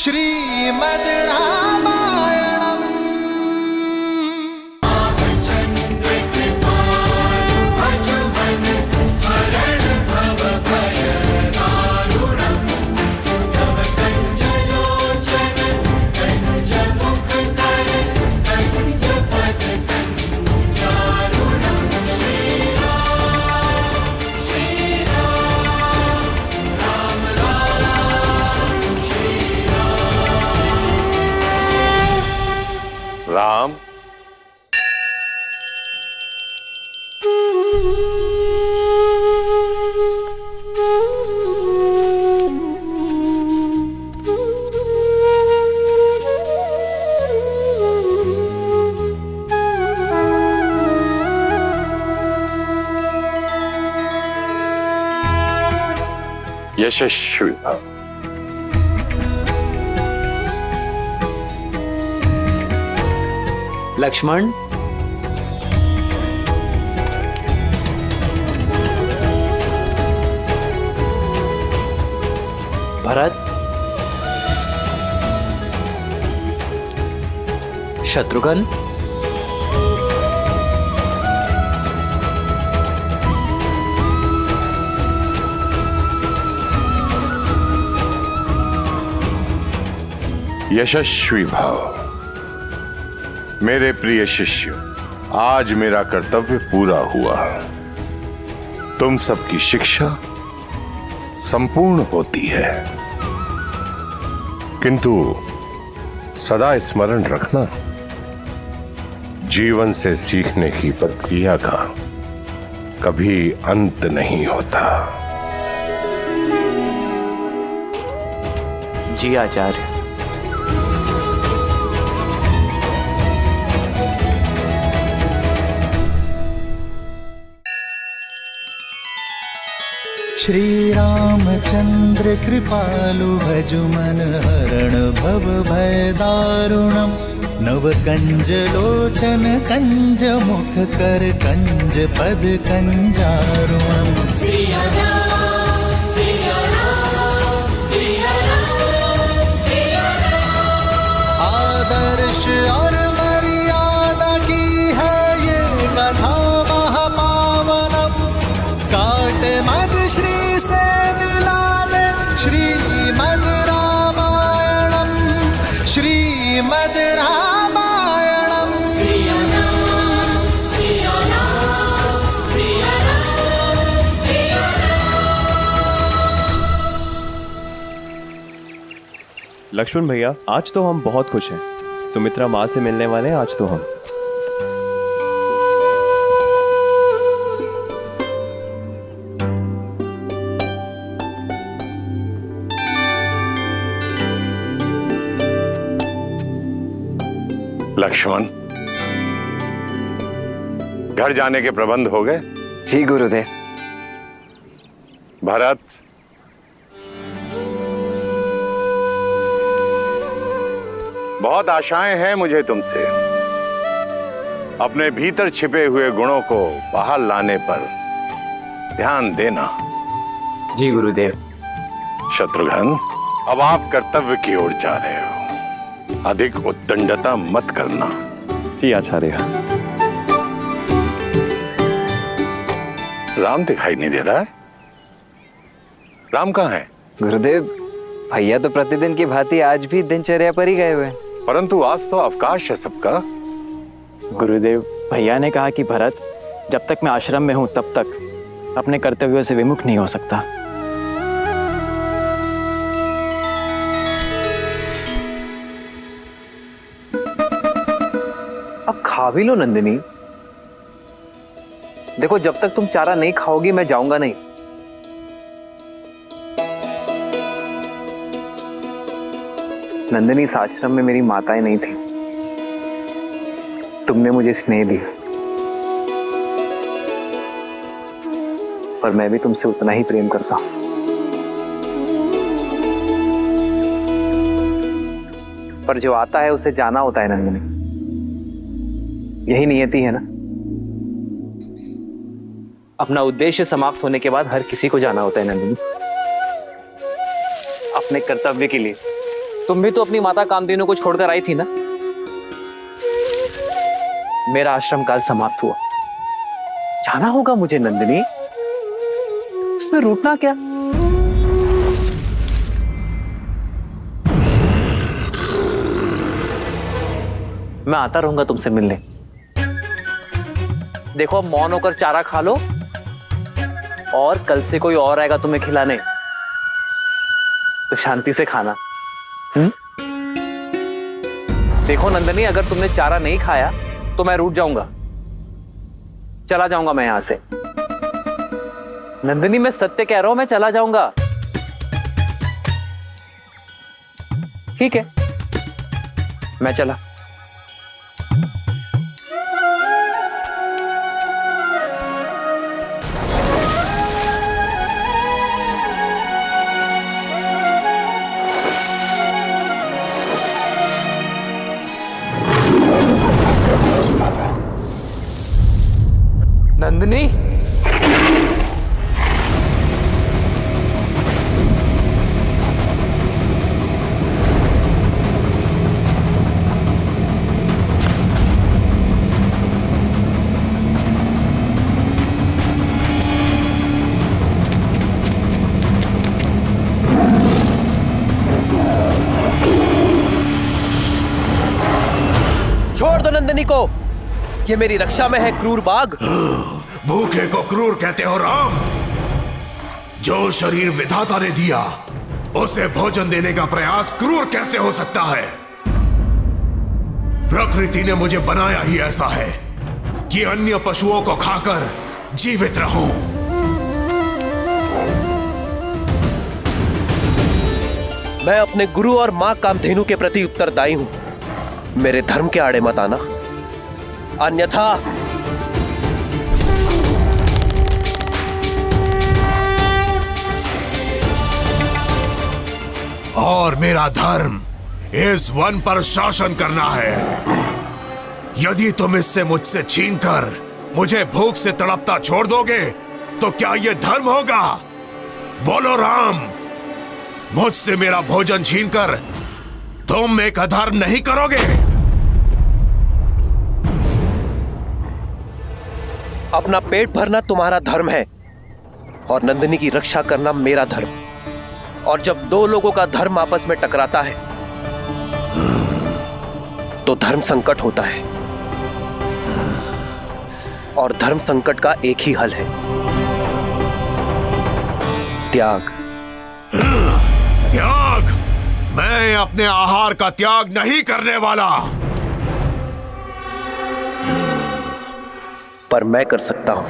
श्रीमद् रामायणम्। राम, यशस्वी भव। लक्ष्मण, भरत, शत्रुघ्न, यशस्वी भव। मेरे प्रिय शिष्य, आज मेरा कर्तव्य पूरा हुआ। तुम सबकी शिक्षा संपूर्ण होती है, किंतु सदा स्मरण रखना, जीवन से सीखने की प्रक्रिया का कभी अंत नहीं होता। जी आचार्य। श्री रामचंद्र कृपालु भजु मन हरण भव भय दारुणम्। नव कंज लोचन कंज मुख कर कंज पद कंजारुणम्। आदर्श और मर्यादा की है ये कथा महापावनम्। काट मद श्री से मिला दे श्रीमद् रामायणम्। श्रीमद् रामायणम्। लक्ष्मण भैया, आज तो हम बहुत खुश हैं। सुमित्रा माँ से मिलने वाले हैं आज तो हम। लक्ष्मण, घर जाने के प्रबंध हो गए? जी गुरुदेव। भरत, बहुत आशाएं हैं मुझे तुमसे। अपने भीतर छिपे हुए गुणों को बाहर लाने पर ध्यान देना। जी गुरुदेव। शत्रुघ्न, अब आप कर्तव्य की ओर जा रहे हो। अधिक उद्दंडता मत करना। जी आचार्य। राम दिखाई नहीं दे रहा है। राम कहाँ है? गुरुदेव, भैया तो प्रतिदिन की भांति आज भी दिनचर्या पर ही गए हुए। परंतु आज तो अवकाश है सबका। गुरुदेव, भैया ने कहा कि भरत, जब तक मैं आश्रम में हूं तब तक अपने कर्तव्यों से विमुख नहीं हो सकता। अब खा भी लो नंदिनी। देखो, जब तक तुम चारा नहीं खाओगी मैं जाऊंगा नहीं। नंदिनी, इस आश्रम में मेरी माताएं नहीं थी। तुमने मुझे स्नेह दिया, पर मैं भी तुमसे उतना ही प्रेम करता हूं। पर जो आता है उसे जाना होता है नंदिनी। यही नियति है ना। अपना उद्देश्य समाप्त होने के बाद हर किसी को जाना होता है नंदिनी, अपने कर्तव्य के लिए। तुम भी तो अपनी माता कामधेनु को छोड़कर आई थी ना। मेरा आश्रम काल समाप्त हुआ, जाना होगा मुझे नंदिनी, उसमें रूठना क्या। मैं आता रहूंगा तुमसे मिलने। देखो अब मौन होकर चारा खा लो, और कल से कोई और आएगा तुम्हें खिलाने तो शांति से खाना। देखो नंदनी, अगर तुमने चारा नहीं खाया तो मैं रूठ जाऊंगा, चला जाऊंगा मैं यहां से। नंदनी मैं सत्य कह रहा हूं, मैं चला जाऊंगा। ठीक है, मैं चला। नंदिनी, छोड़ दो नंदिनी को, ये मेरी रक्षा में है क्रूर बाघ। भूखे को क्रूर कहते हो राम? जो शरीर विधाता ने दिया उसे भोजन देने का प्रयास क्रूर कैसे हो सकता है? प्रकृति ने मुझे बनाया ही ऐसा है कि अन्य पशुओं को खाकर जीवित रहूं। मैं अपने गुरु और मां कामधेनु के प्रति उत्तरदायी हूं। मेरे धर्म के आड़े मत आना, अन्यथा और मेरा धर्म इस वन पर शासन करना है। यदि तुम इससे मुझसे छीनकर मुझे भूख से तड़पता छोड़ दोगे तो क्या यह धर्म होगा? बोलो राम, मुझसे मेरा भोजन छीनकर तुम एक अधर्म नहीं करोगे? अपना पेट भरना तुम्हारा धर्म है और नंदिनी की रक्षा करना मेरा धर्म। और जब दो लोगों का धर्म आपस में टकराता है तो धर्म संकट होता है, और धर्म संकट का एक ही हल है, त्याग। त्याग? मैं अपने आहार का त्याग नहीं करने वाला। पर मैं कर सकता हूं।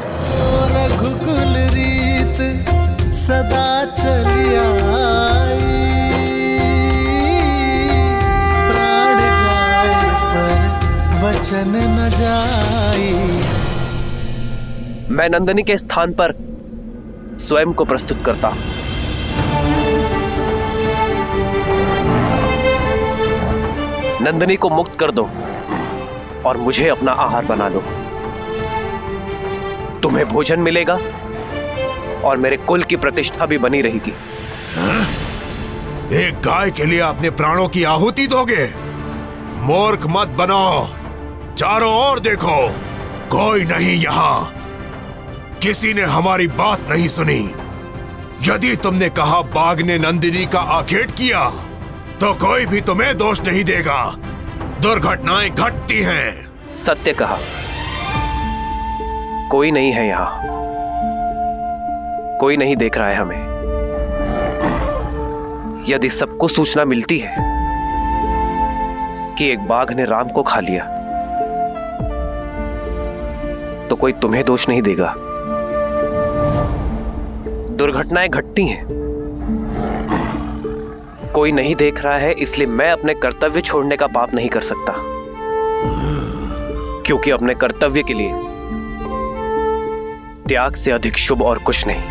रघुकुल रीत सदा चली आई, प्राण जाए पर वचन न जाई। मैं नंदिनी के स्थान पर स्वयं को प्रस्तुत करता हूं। नंदिनी को मुक्त कर दो और मुझे अपना आहार बना लो। तुम्हें भोजन मिलेगा और मेरे कुल की प्रतिष्ठा भी बनी रहेगी। एक गाय के लिए अपने प्राणों की आहुति दोगे? मूर्ख मत बनो। चारों ओर देखो, कोई नहीं यहाँ। किसी ने हमारी बात नहीं सुनी। यदि तुमने कहा बाघ ने नंदिनी का आखेट किया तो कोई भी तुम्हें दोष नहीं देगा। दुर्घटनाएं घटती हैं। सत्य कहा, कोई नहीं है यहां, कोई नहीं देख रहा है हमें। यदि सबको सूचना मिलती है कि एक बाघ ने राम को खा लिया तो कोई तुम्हें दोष नहीं देगा। दुर्घटनाएं घटती हैं, कोई नहीं देख रहा है, इसलिए मैं अपने कर्तव्य छोड़ने का पाप नहीं कर सकता, क्योंकि अपने कर्तव्य के लिए त्याग से अधिक शुभ और कुछ नहीं।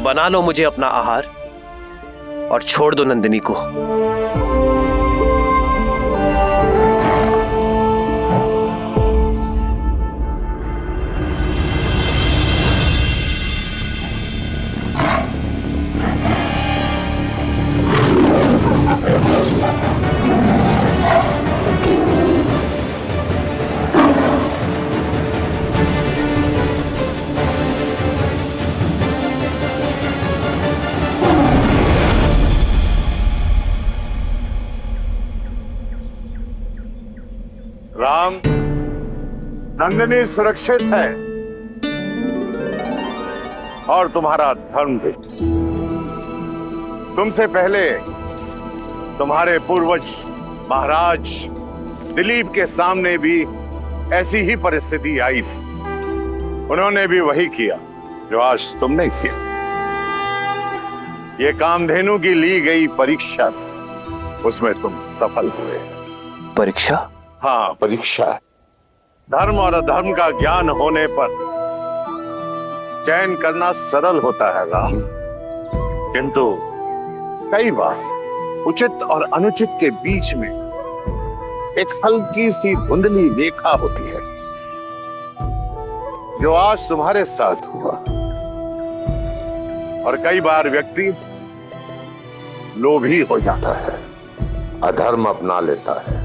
बना लो मुझे अपना आहार और छोड़ दो नंदिनी को। राम, नंदिनी सुरक्षित है और तुम्हारा धर्म भी। तुमसे पहले तुम्हारे पूर्वज महाराज दिलीप के सामने भी ऐसी ही परिस्थिति आई थी। उन्होंने भी वही किया जो आज तुमने किया। ये कामधेनु की ली गई परीक्षा थी, उसमें तुम सफल हुए। परीक्षा? हाँ, परीक्षा है। धर्म और अधर्म का ज्ञान होने पर चयन करना सरल होता है राम, किंतु कई बार उचित और अनुचित के बीच में एक हल्की सी धुंधली रेखा होती है, जो आज तुम्हारे साथ हुआ। और कई बार व्यक्ति लोभी हो जाता है, अधर्म अपना लेता है,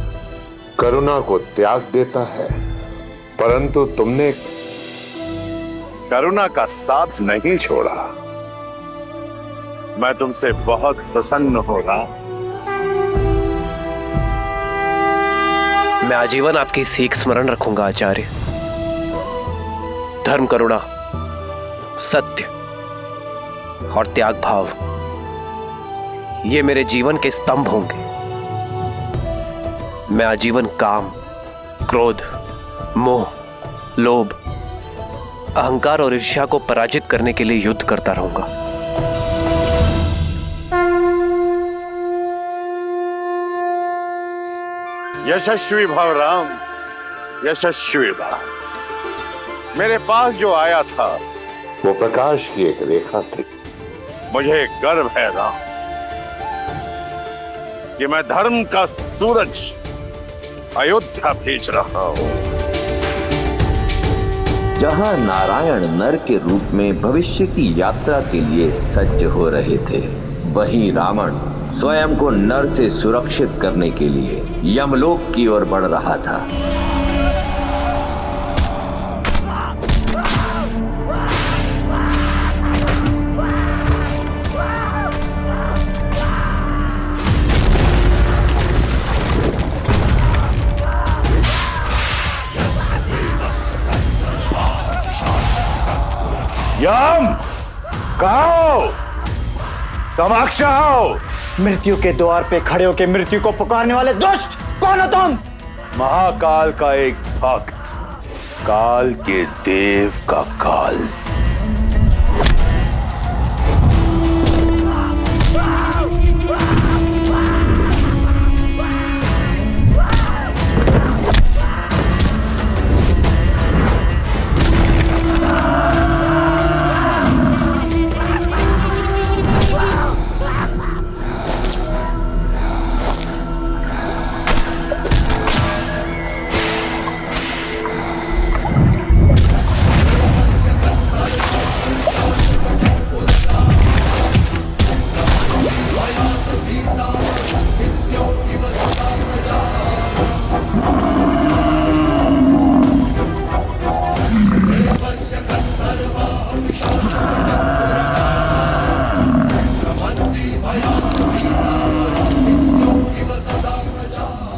करुणा को त्याग देता है, परंतु तुमने करुणा का साथ नहीं छोड़ा। मैं तुमसे बहुत प्रसन्न हो रहा। मैं आजीवन आपकी सीख स्मरण रखूंगा आचार्य। धर्म, करुणा, सत्य और त्याग भाव, ये मेरे जीवन के स्तंभ होंगे। मैं आजीवन काम, क्रोध, मोह, लोभ, अहंकार और ईर्ष्या को पराजित करने के लिए युद्ध करता रहूंगा। यशस्वी भव राम, यशस्वी भव। मेरे पास जो आया था वो प्रकाश की एक रेखा थी। मुझे गर्व है राम कि मैं धर्म का सूरज अयोध्या भेज रहा हूं। जहां नारायण नर के रूप में भविष्य की यात्रा के लिए सज्ज हो रहे थे, वहीं रावण स्वयं को नर से सुरक्षित करने के लिए यमलोक की ओर बढ़ रहा था। यम, कहो, समक्ष आओ। मृत्यु के द्वार पे खड़े होकर मृत्यु को पुकारने वाले दुष्ट, कौन हो तुम? महाकाल का एक भक्त, काल के देव का काल।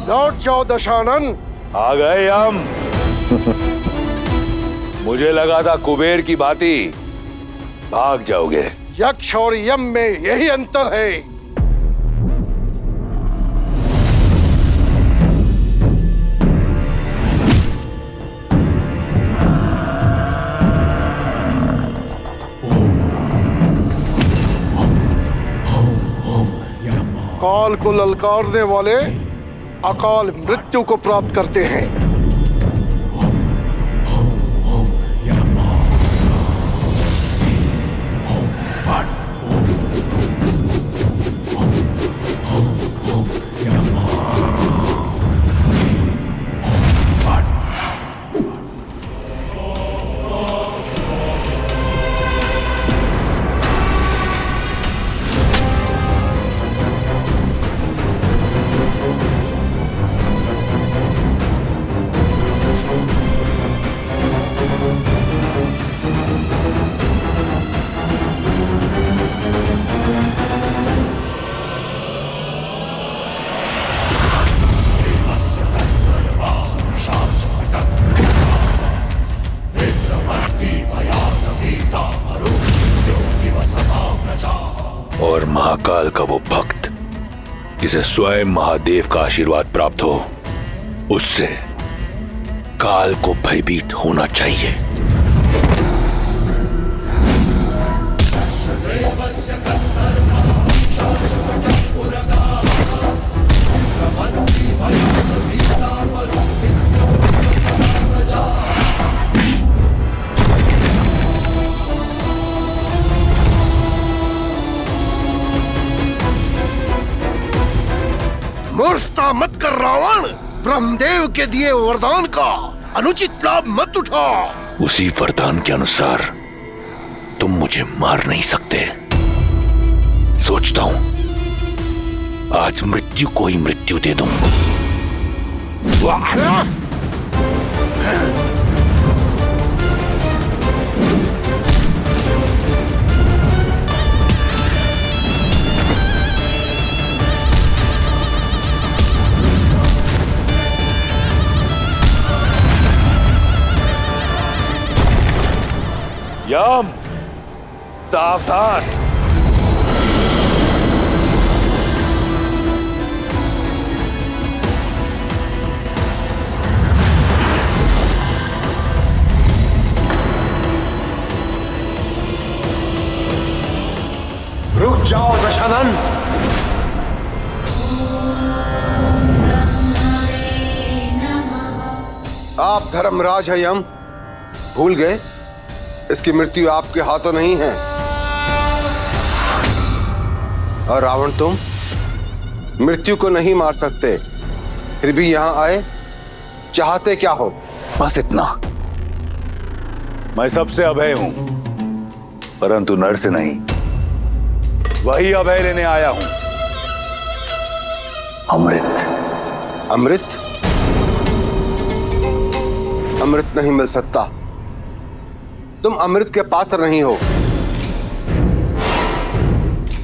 लौट जाओ दशानन। आ गए हम। मुझे लगा था कुबेर की भांति भाग जाओगे। यक्ष और यम में यही अंतर है। काल को ललकारने वाले अकाल मृत्यु को प्राप्त करते हैं। और महाकाल का वो भक्त जिसे स्वयं महादेव का आशीर्वाद प्राप्त हो, उससे काल को भयभीत होना चाहिए। मूर्खता मत कर रावण। ब्रह्मदेव के दिए वरदान का अनुचित लाभ मत उठा। उसी वरदान के अनुसार तुम मुझे मार नहीं सकते। सोचता हूं आज मृत्यु को ही मृत्यु दे दूं। यम, सावधान। रुक जाओ दशानन। आप धर्मराज है यम, भूल गए इसकी मृत्यु आपके हाथों नहीं है। और रावण तुम मृत्यु को नहीं मार सकते, फिर भी यहां आए, चाहते क्या हो? बस इतना। मैं सबसे अभय हूं, परंतु नर से नहीं। वही अभय लेने आया हूं, अमृत। अमृत? अमृत नहीं मिल सकता। तुम अमृत के पात्र नहीं हो।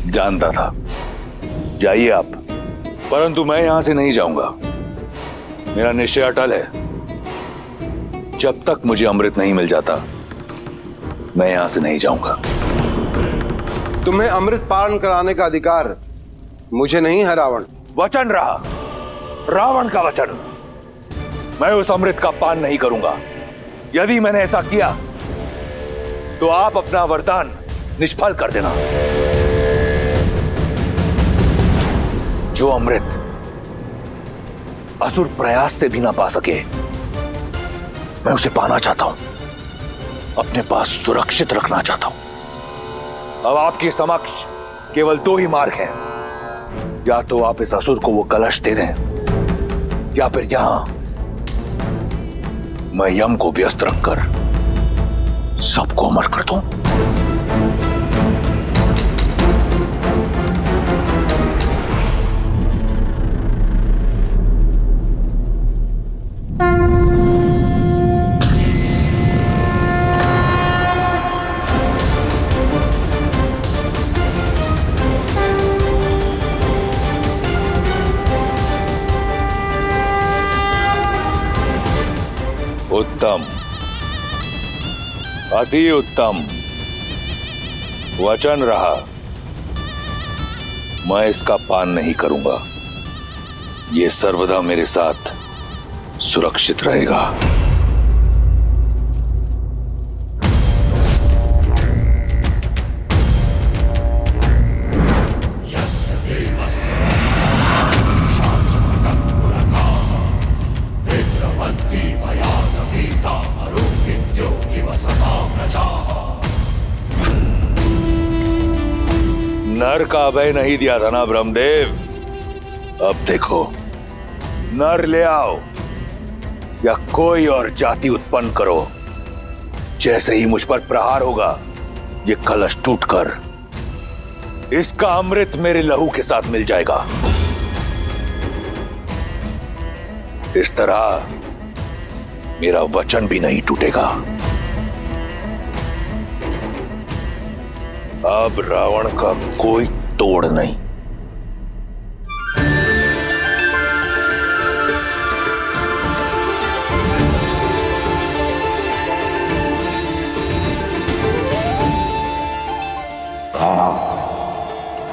जानता था। जाइए आप, परंतु मैं यहां से नहीं जाऊंगा। मेरा निश्चय अटल है। जब तक मुझे अमृत नहीं मिल जाता, मैं यहां से नहीं जाऊंगा। तुम्हें अमृत पान कराने का अधिकार मुझे नहीं है रावण। वचन रहा, रावण का वचन। मैं उस अमृत का पान नहीं करूंगा। यदि मैंने ऐसा किया तो आप अपना वरदान निष्फल कर देना। जो अमृत असुर प्रयास से भी ना पा सके, मैं उसे पाना चाहता हूं, अपने पास सुरक्षित रखना चाहता हूं। अब आपके समक्ष केवल दो ही मार्ग हैं। या तो आप इस असुर को वो कलश दे दें, या फिर यहां मैं यम को व्यस्त रखकर सबको अमर कर दूं। उत्तम, अति उत्तम। वचन रहा, मैं इसका पान नहीं करूंगा। यह सर्वदा मेरे साथ सुरक्षित रहेगा। नर का अभय नहीं दिया था ना ब्रह्मदेव? अब देखो, नर ले आओ या कोई और जाति उत्पन्न करो, जैसे ही मुझ पर प्रहार होगा, ये कलश टूटकर इसका अमृत मेरे लहू के साथ मिल जाएगा। इस तरह मेरा वचन भी नहीं टूटेगा। अब रावण का कोई तोड़ नहीं।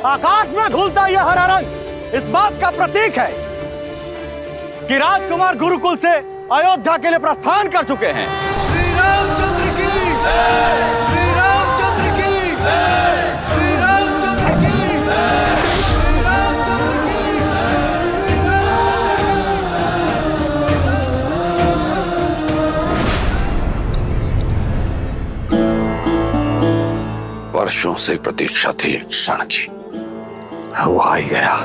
आकाश में घुलता यह हरा रंग इस बात का प्रतीक है कि राजकुमार गुरुकुल से अयोध्या के लिए प्रस्थान कर चुके हैं। श्री रामचंद्र की जय, श्री रामचंद्र की जय, श्री रामचंद्र की जय, श्री रामचंद्र की जय, श्री रामचंद्र। वर्षों से प्रतीक्षा थी एक क्षण की, वो आ ही गया।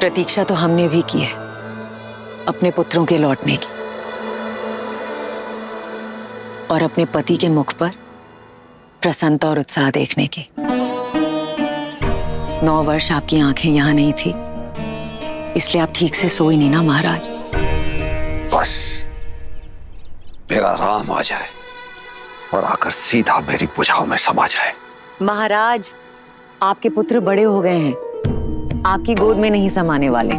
प्रतीक्षा तो हमने भी की है अपने पुत्रों के लौटने की, और अपने पति के मुख पर प्रसन्नता और उत्साह देखने की। 9 वर्ष आपकी आंखें यहां नहीं थी, इसलिए आप ठीक से सोए नहीं ना महाराज। बस मेरा राम आ जाए और आकर सीधा मेरी भुजाओं में समा जाए। महाराज, आपके पुत्र बड़े हो गए हैं, आपकी गोद में नहीं समाने वाले।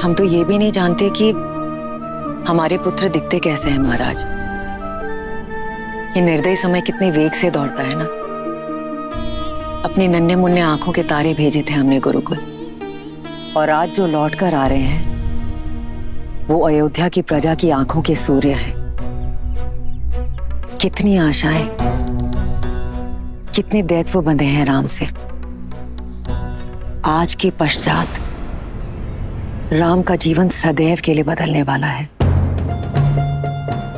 हम तो ये भी नहीं जानते कि हमारे पुत्र दिखते कैसे हैं महाराज। ये निर्दयी समय कितने वेग से दौड़ता है ना। अपने नन्हे मुन्ने आंखों के तारे भेजे थे हमने गुरुकुल, और आज जो लौट कर आ रहे हैं वो अयोध्या की प्रजा की आंखों के सूर्य हैं। कितनी आशाएं, कितने दैत्व बंधे हैं राम से। आज के पश्चात राम का जीवन सदैव के लिए बदलने वाला है।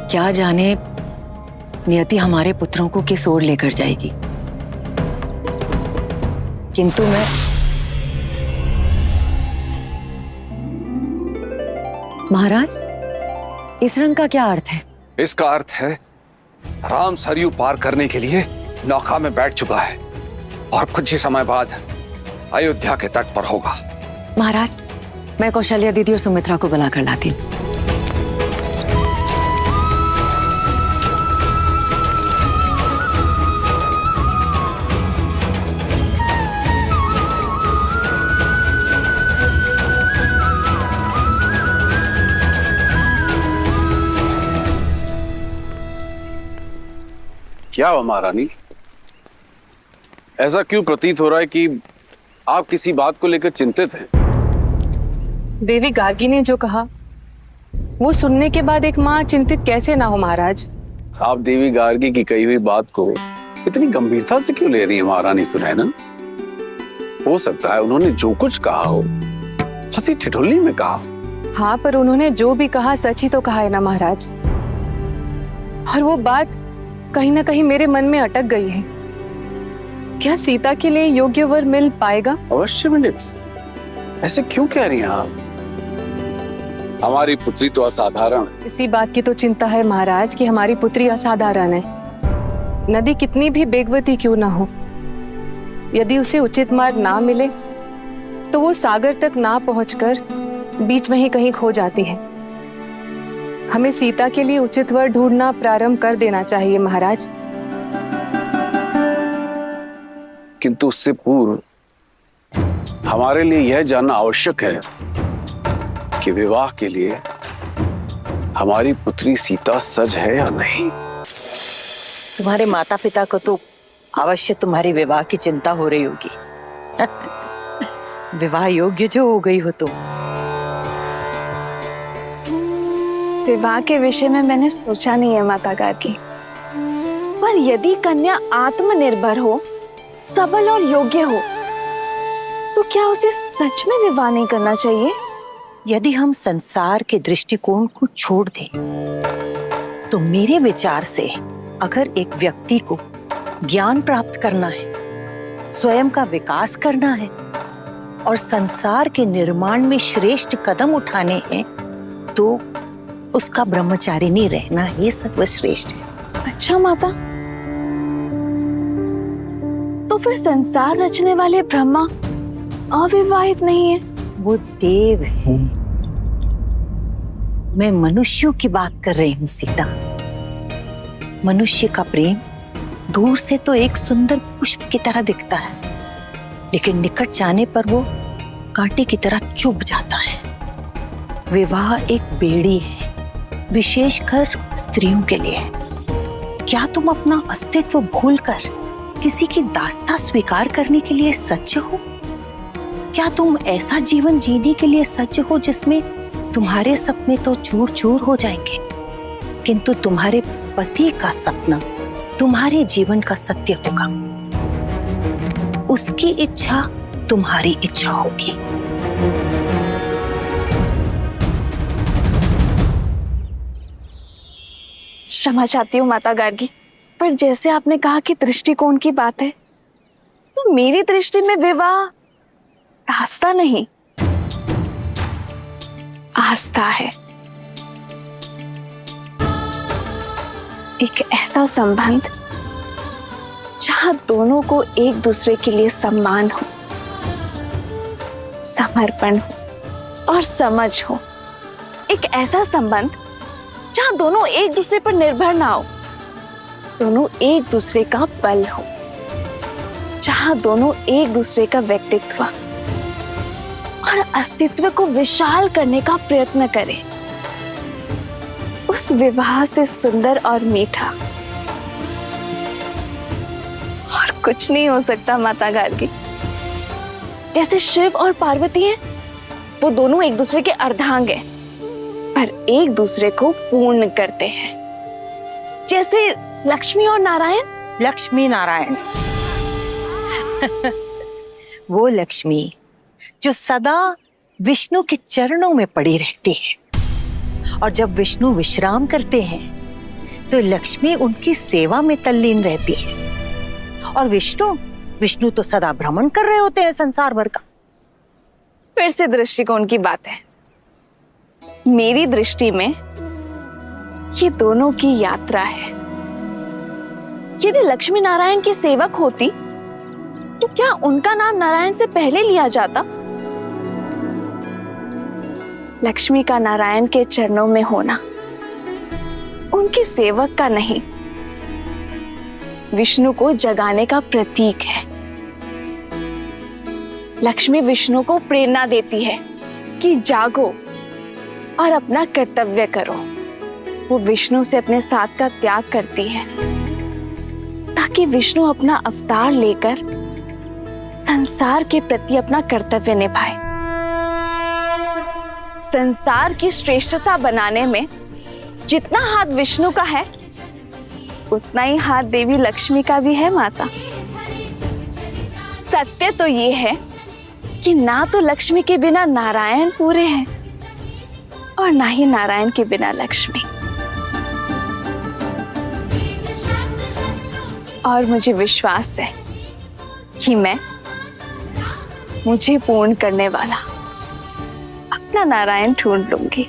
क्या जाने नियति हमारे पुत्रों को किस ओर लेकर जाएगी। किंतु मैं महाराज, इस रंग का क्या अर्थ है? इसका अर्थ है राम सरयू पार करने के लिए नौका में बैठ चुका है और कुछ ही समय बाद अयोध्या के तट पर होगा। महाराज, मैं कौशल्या दीदी और सुमित्रा को बुलाकर लाती हूँ। क्या हुआ महारानी, ऐसा क्यों प्रतीत हो रहा है कि आप किसी बात को लेकर चिंतित हैं? देवी गार्गी ने जो कहा वो सुनने के बाद एक माँ चिंतित कैसे ना हो महाराज। आप देवी गार्गी की कही हुई बात को इतनी गंभीरता से क्यों ले रही है महारानी सुनैना? हो सकता है उन्होंने जो कुछ कहा हो हंसी ठिठुल्ली में कहा। हाँ, पर उन्होंने जो भी कहा सच ही तो कहा है ना महाराज। और वो बात कहीं ना कहीं मेरे मन में अटक गई है। क्या सीता के लिए योग्य वर मिल पाएगा? अवश्य मिले। ऐसे क्यों कह रही हैं आप? हमारी पुत्री तो असाधारण है। इसी बात की तो चिंता है महाराज कि हमारी पुत्री असाधारण है। नदी कितनी भी बेगवती क्यों ना हो, यदि उसे उचित मार्ग ना मिले तो वो सागर तक ना पहुंचकर बीच में ही कहीं खो जाती है। हमें सीता के लिए उचित वर ढूंढना प्रारंभ कर देना चाहिए महाराज। किंतु उससे पूर्व हमारे लिए यह जानना आवश्यक है कि विवाह के लिए हमारी पुत्री सीता सज है या नहीं। तुम्हारे माता पिता को तो अवश्य तुम्हारी विवाह की चिंता हो रही होगी। विवाह योग्य जो हो गई हो तुम। विवाह के विषय में मैंने सोचा नहीं है माता गार्गी, पर यदि कन्या आत्मनिर्भर हो, सबल और योग्य हो, तो क्या उसे सच में विवाह नहीं करना चाहिए? यदि हम संसार के दृष्टिकोण को छोड़ दें तो मेरे विचार से अगर एक व्यक्ति को ज्ञान प्राप्त करना है, स्वयं का विकास करना है और संसार के निर्माण में श्रेष्ठ कदम उठाने हैं, तो उसका ब्रह्मचारिणी रहना ही सर्वश्रेष्ठ है। अच्छा माता, तो फिर संसार रचने वाले ब्रह्मा अविवाहित नहीं है? वो देव है, मैं मनुष्यों की बात कर रही हूँ सीता। मनुष्य का प्रेम दूर से तो एक सुंदर पुष्प की तरह दिखता है, लेकिन निकट जाने पर वो कांटे की तरह चुभ जाता है। विवाह एक बेड़ी है विशेषकर स्त्रियों के लिए। क्या तुम अपना अस्तित्व भूलकर किसी की दास्ता स्वीकार करने के लिए सज्ज हो? क्या तुम ऐसा जीवन जीने के लिए सज्ज हो जिसमें तुम्हारे सपने तो चूर चूर हो जाएंगे, किंतु तुम्हारे पति का सपना तुम्हारे जीवन का सत्य होगा। उसकी इच्छा तुम्हारी इच्छा होगी। क्षमा चाहती हूँ माता गार्गी, पर जैसे आपने कहा कि दृष्टिकोण की बात है, तो मेरी दृष्टि में विवाह आस्था नहीं, आस्था है। एक ऐसा संबंध जहां दोनों को एक दूसरे के लिए सम्मान हो, समर्पण हो और समझ हो। एक ऐसा संबंध जहां दोनों एक दूसरे पर निर्भर ना हो, दोनों एक दूसरे का बल हो, जहां दोनों एक दूसरे का व्यक्तित्व और अस्तित्व को विशाल करने का प्रयत्न करें। उस विवाह से सुंदर और मीठा और कुछ नहीं हो सकता माता गार्गी। जैसे शिव और पार्वती हैं, वो दोनों एक दूसरे के अर्धांग हैं, पर एक दूसरे को पूर्ण करते हैं। जैसे लक्ष्मी और नारायण। लक्ष्मी नारायण वो लक्ष्मी जो सदा विष्णु के चरणों में पड़ी रहती है, और जब विष्णु विश्राम करते हैं तो लक्ष्मी उनकी सेवा में तल्लीन रहती है। और विष्णु तो सदा भ्रमण कर रहे होते हैं संसार भर का। फिर से दृष्टिकोण की बात है। मेरी दृष्टि में ये दोनों की यात्रा है। यदि लक्ष्मी नारायण की सेवक होती तो क्या उनका नाम नारायण से पहले लिया जाता? लक्ष्मी का नारायण के चरणों में होना उनके सेवक का नहीं, विष्णु को जगाने का प्रतीक है। लक्ष्मी विष्णु को प्रेरणा देती है कि जागो और अपना कर्तव्य करो। वो विष्णु से अपने साथ का त्याग करती है ताकि विष्णु अपना अवतार लेकर संसार के प्रति अपना कर्तव्य निभाए। संसार की श्रेष्ठता बनाने में जितना हाथ विष्णु का है, उतना ही हाथ देवी लक्ष्मी का भी है माता। सत्य तो ये है कि ना तो लक्ष्मी के बिना नारायण पूरे हैं और ना ही नारायण के बिना लक्ष्मी। और मुझे विश्वास है कि मैं मुझे पूर्ण करने वाला अपना नारायण ढूंढ लूंगी।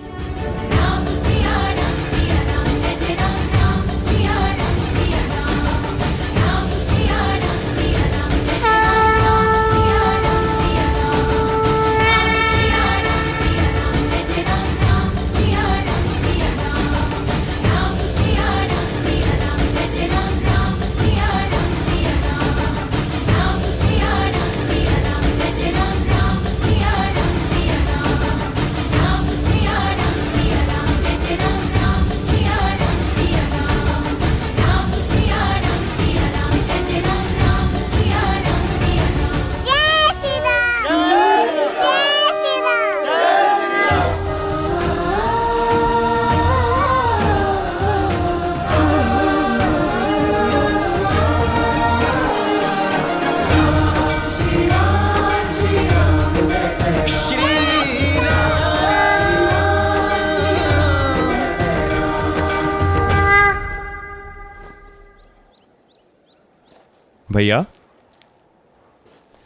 भैया,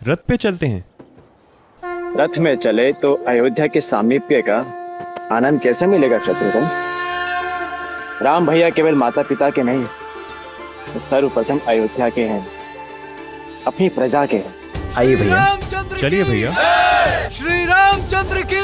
रथ पे चलते हैं। रथ में चले तो अयोध्या के सामीप्य का आनंद कैसे मिलेगा शत्रुघ्न? राम भैया केवल माता पिता के नहीं, सर्वप्रथम अयोध्या के हैं, अपनी प्रजा के हैं। आइए भैया, चलिए भैया। श्री रामचंद्र की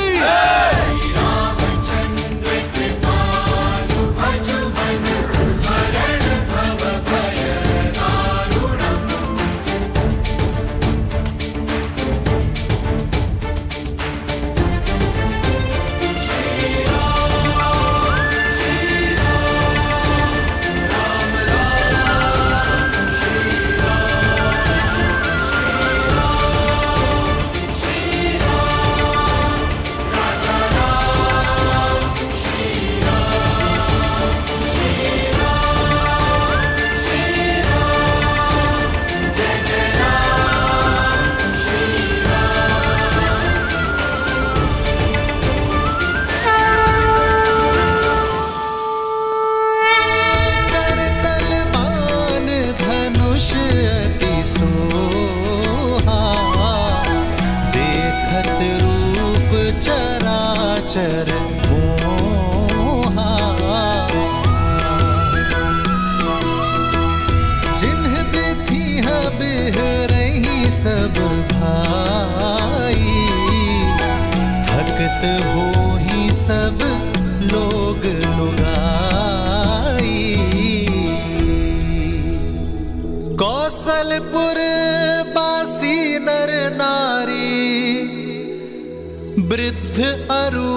वृद्ध अरु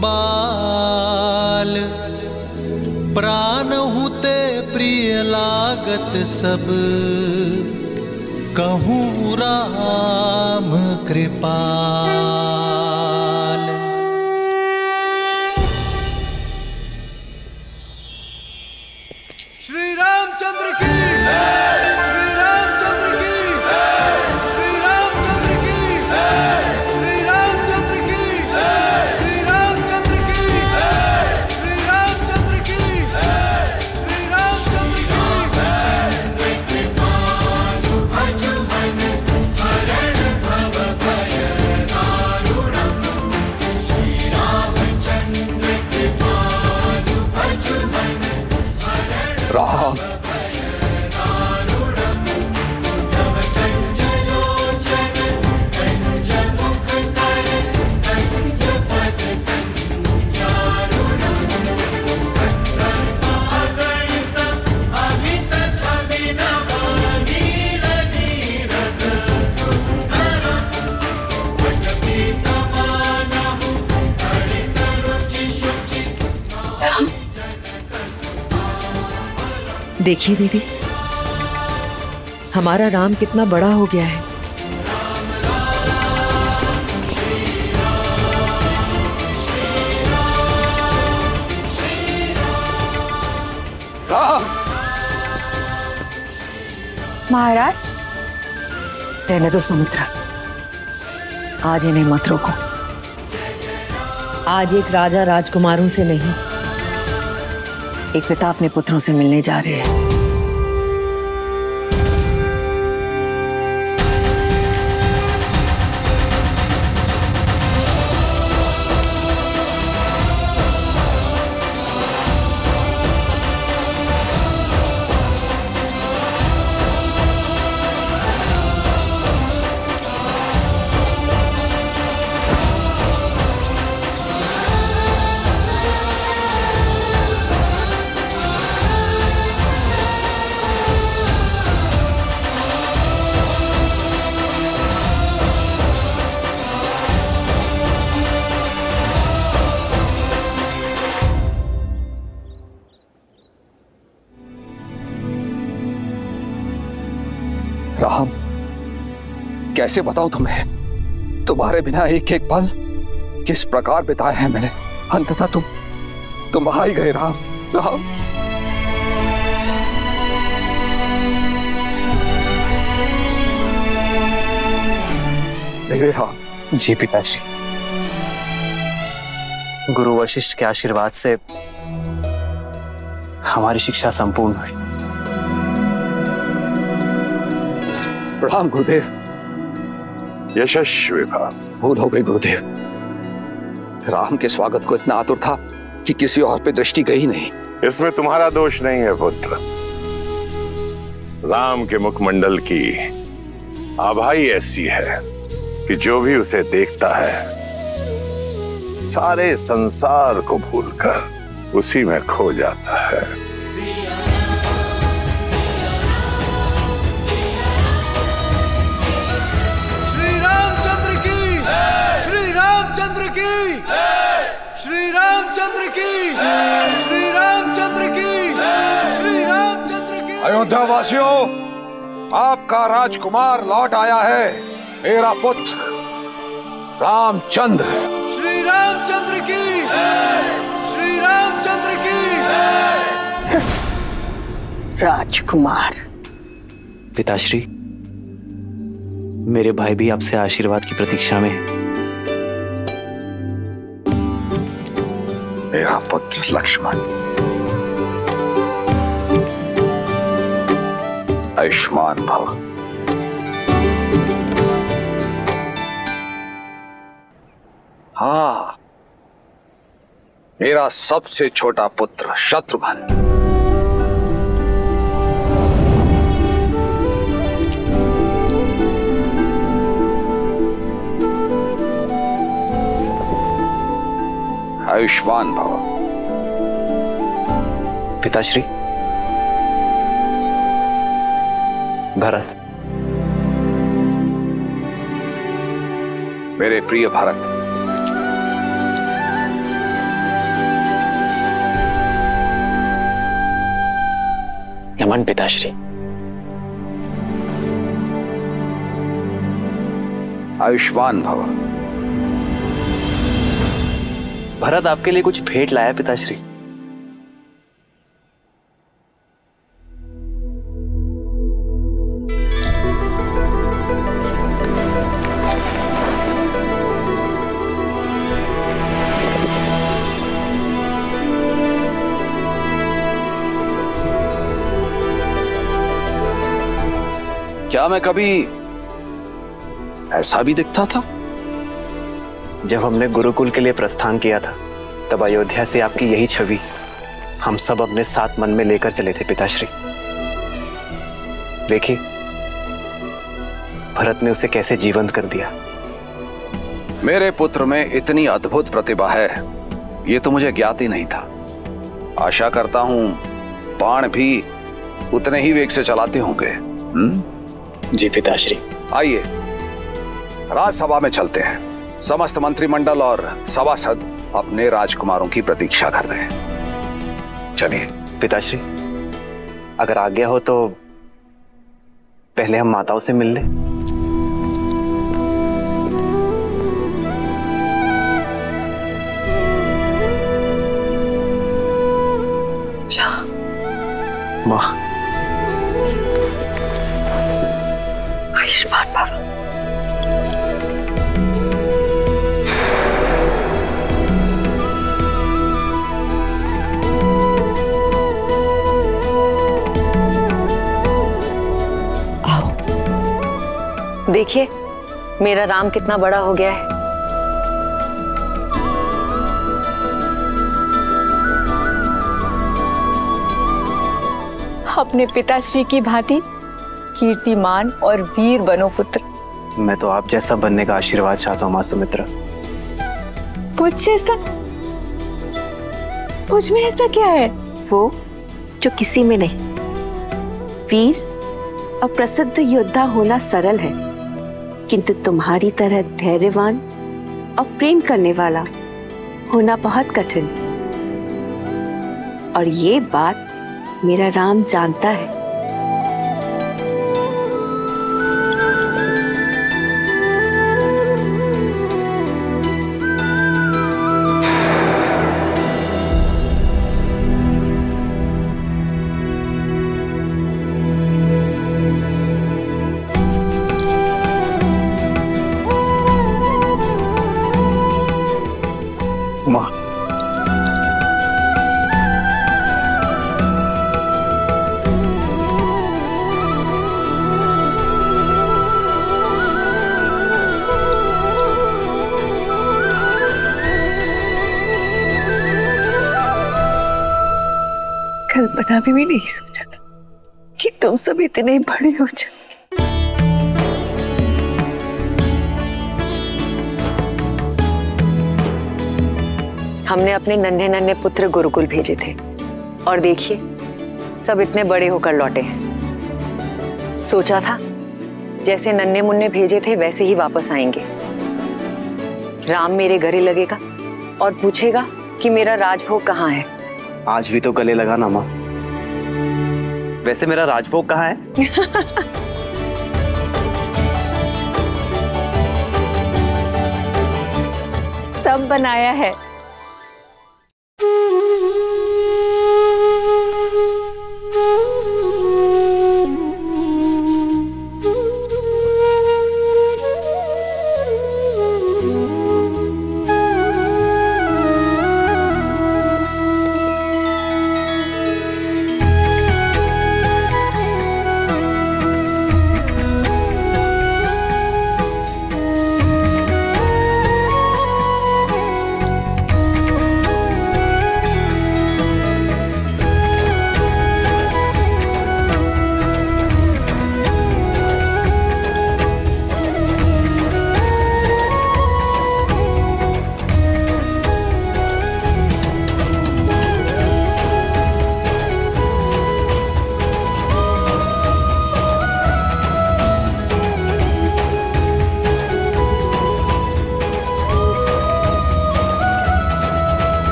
बाल, प्राण हुते प्रिय लागत सब, कहूँ राम कृपाल। श्री रामचंद्र की, श्री रामचंद्र की, श्री रामचंद्र की, श्री रामचंद्र की, श्री रामचंद्र की, श्री रामचंद्र की, श्री रामचंद्र की। राम देखिए दीदी, हमारा राम कितना बड़ा हो गया है। महाराज, रहने दो सुमित्रा, आज इन्हें मत रोको। आज एक राजा राजकुमारों से नहीं, एक पिता अपने पुत्रों से मिलने जा रहे हैं। राम, कैसे बताऊं तुम्हें, तुम्हारे बिना एक एक पल किस प्रकार बिताए हैं मैंने। अंततः तुम आ ही गए राम। राम, मेरे राम। जी पिताश्री, गुरु वशिष्ठ के आशीर्वाद से हमारी शिक्षा संपूर्ण हुई। प्रणाम गुरुदेव। यशस्वी भव। भूल हो गई गुरुदेव, राम के स्वागत को इतना आतुर था कि किसी और पे दृष्टि गई नहीं। इसमें तुम्हारा दोष नहीं है पुत्र। राम के मुखमंडल की आभा ही ऐसी है कि जो भी उसे देखता है सारे संसार को भूलकर उसी में खो जाता है। श्री रामचंद्र की, श्री रामचंद्र की, श्री रामचंद्र की, श्री रामचंद्र की, श्री रामचंद्र की। अयोध्या वासियों, आपका राजकुमार लौट आया है, मेरा पुत्र रामचंद्र। श्री रामचंद्र की, श्री रामचंद्र की। राजकुमार। पिताश्री, मेरे भाई भी आपसे आशीर्वाद की प्रतीक्षा में है। मेरा पुत्र लक्ष्मण, आयुष्मान भव। हाँ, मेरा सबसे छोटा पुत्र शत्रुघ्न। आयुष्मान भव। पिताश्री, भरत। मेरे प्रिय भरत, नमन पिताश्री। आयुष्मान भव। भरत आपके लिए कुछ भेंट लाया पिताश्री। क्या मैं कभी ऐसा भी दिखता था? जब हमने गुरुकुल के लिए प्रस्थान किया था तब अयोध्या से आपकी यही छवि हम सब अपने साथ मन में लेकर चले थे पिताश्री। देखिए भरत ने उसे कैसे जीवंत कर दिया। मेरे पुत्र में इतनी अद्भुत प्रतिभा है ये तो मुझे ज्ञात ही नहीं था। आशा करता हूं बाण भी उतने ही वेग से चलाते होंगे। जी पिताश्री। आइए राजसभा में चलते हैं। समस्त मंत्रिमंडल और सभासद अपने राजकुमारों की प्रतीक्षा कर रहे हैं। चलिए पिताश्री, अगर आज्ञा हो तो पहले हम माताओं से मिल लें। माँ, आयुष्मान भव। आओ, देखिए मेरा राम कितना बड़ा हो गया है। अपने पिताश्री की भांति कीर्तिमान और वीर बनो पुत्र। मैं तो आप जैसा बनने का आशीर्वाद चाहता हूँ माँ सुमित्रा। मुझ जैसा? मुझ में ऐसा क्या है? वो जो किसी में नहीं। वीर और प्रसिद्ध योद्धा होना सरल है, किंतु तुम्हारी तरह धैर्यवान और प्रेम करने वाला होना बहुत कठिन। और ये बात मेरा राम जानता है। माँ, कल्पना भी नहीं सोचा था कि तुम सब इतने बड़े हो जाओ। हमने अपने नन्हे नन्हे पुत्र गुरुकुल भेजे थे और देखिए सब इतने बड़े होकर लौटे हैं। सोचा था जैसे नन्हे मुन्ने भेजे थे वैसे ही वापस आएंगे। राम मेरे गले लगेगा और पूछेगा कि मेरा राजभोग कहाँ है। आज भी तो गले लगा ना माँ। वैसे मेरा राजभोग कहाँ है? सब बनाया है।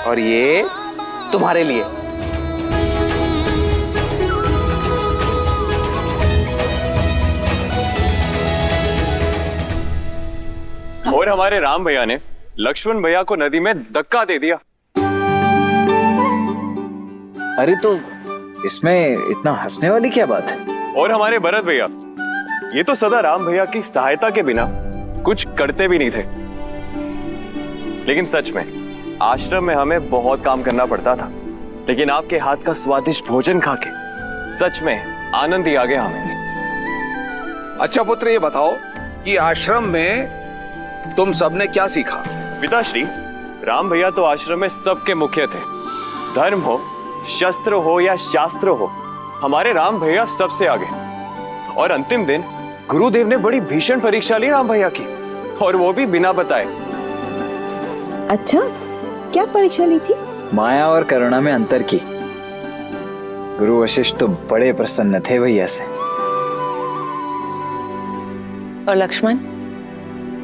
और ये तुम्हारे लिए। और हमारे राम भैया ने लक्ष्मण भैया को नदी में धक्का दे दिया। अरे तो इसमें इतना हंसने वाली क्या बात है? और हमारे भरत भैया, ये तो सदा राम भैया की सहायता के बिना कुछ करते भी नहीं थे। लेकिन सच में आश्रम में हमें बहुत काम करना पड़ता था, लेकिन आपके हाथ का स्वादिष्ट भोजन खा के सच में आनंद ही आ गया हमें। अच्छा पुत्र, ये बताओ कि आश्रम में तुम सबने क्या सीखा? पिताश्री, राम भैया तो आश्रम में सबके मुख्य थे। धर्म हो, शस्त्र हो या शास्त्र हो, हमारे राम भैया सबसे आगे। और अंतिम दिन गुरुदेव ने बड़ी भीषण परीक्षा ली राम भैया की, और वो भी बिना बताए। अच्छा, क्या परीक्षा ली थी? माया और करुणा में अंतर की। गुरु वशिष्ठ तो बड़े प्रसन्न थे भैया से। और लक्ष्मण,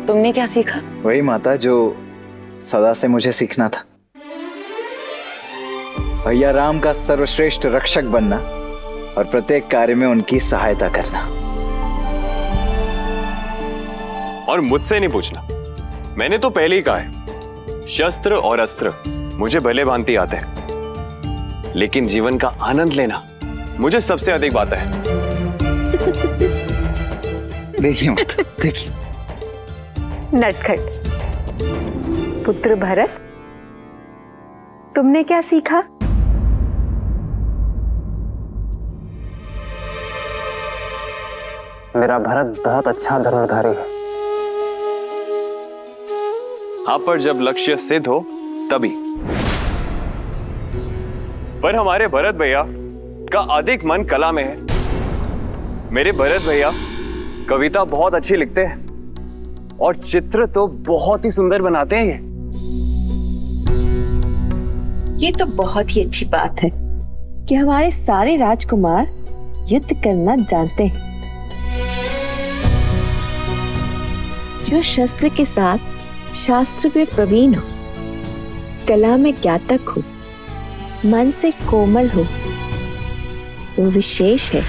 तुमने क्या सीखा? वही माता जो सदा से मुझे सीखना था। भैया राम का सर्वश्रेष्ठ रक्षक बनना और प्रत्येक कार्य में उनकी सहायता करना। और मुझसे नहीं पूछना, मैंने तो पहले ही कहा है, शस्त्र और अस्त्र मुझे भले भांति आते हैं, लेकिन जीवन का आनंद लेना मुझे सबसे अधिक बात है। देखिए माता, देखिए। नटखट पुत्र भरत, तुमने क्या सीखा? मेरा भरत बहुत अच्छा धनुर्धारी है। हाँ, पर जब लक्ष्य सिद्ध हो तभी। पर हमारे भरत भैया का अधिक मन कला में है। मेरे भरत भैया कविता बहुत अच्छी लिखते हैं और चित्र तो बहुत ही सुंदर बनाते हैं। ये तो बहुत ही अच्छी बात है कि हमारे सारे राजकुमार युद्ध करना जानते हैं। जो शस्त्र के साथ शास्त्र में प्रवीण हो, कला में ज्ञातक हो, मन से कोमल हो, वो विशेष है।